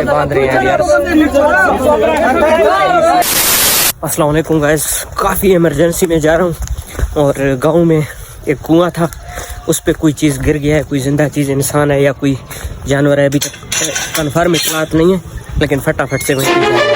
बांध रहे हैं यार। अस्सलाम वालेकुम गाइस, काफ़ी इमरजेंसी में जा रहा हूँ और गांव में एक कुआं था, उस पर कोई चीज़ गिर गया है, कोई ज़िंदा चीज़ इंसान है या कोई जानवर है, अभी तक कन्फर्म इतलात नहीं है, लेकिन फटाफट से वहीं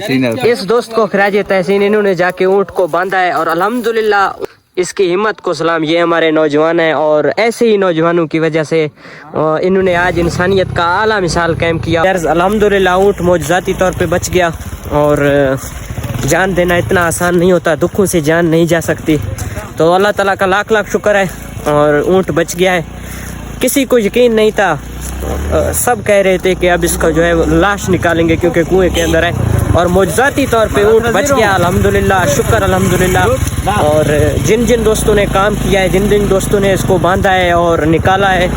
इस दोस्त को खराज तहसीन इन्होंने जाके ऊँट को बांधा है और अल्हम्दुलिल्लाह इसकी हिम्मत को सलाम। ये हमारे नौजवान हैं और ऐसे ही नौजवानों की वजह से इन्होंने आज इंसानियत का आला मिसाल कायम किया। अल्हम्दुलिल्लाह ऊँट मौजज़ाती तौर पे बच गया और जान देना इतना आसान नहीं होता, दुखों से जान नहीं जा सकती। तो अल्लाह ताला का लाख लाख शुक्र है और ऊँट बच गया है। किसी को यकीन नहीं था, सब कह रहे थे कि अब इसका जो है लाश निकालेंगे क्योंकि कुएं के अंदर है, और मौजज़ाती तौर पे ऊँट बच गया। अल्हम्दुलिल्लाह, शुक्र अल्हम्दुलिल्लाह। और जिन जिन दोस्तों ने काम किया है, जिन जिन दोस्तों ने इसको बांधा है और निकाला है,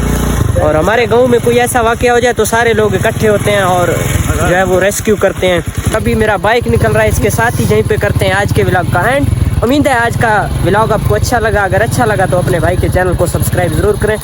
और हमारे गांव में कोई ऐसा वाक़या हो जाए तो सारे लोग इकट्ठे होते हैं और जो है वो रेस्क्यू करते हैं। अभी मेरा बाइक निकल रहा है, इसके साथ ही यहीं पे करते हैं आज के व्लॉग का एंड। उम्मीद है आज का व्लॉग आपको अच्छा लगा। अगर अच्छा लगा तो अपने भाई के चैनल को सब्सक्राइब ज़रूर करें।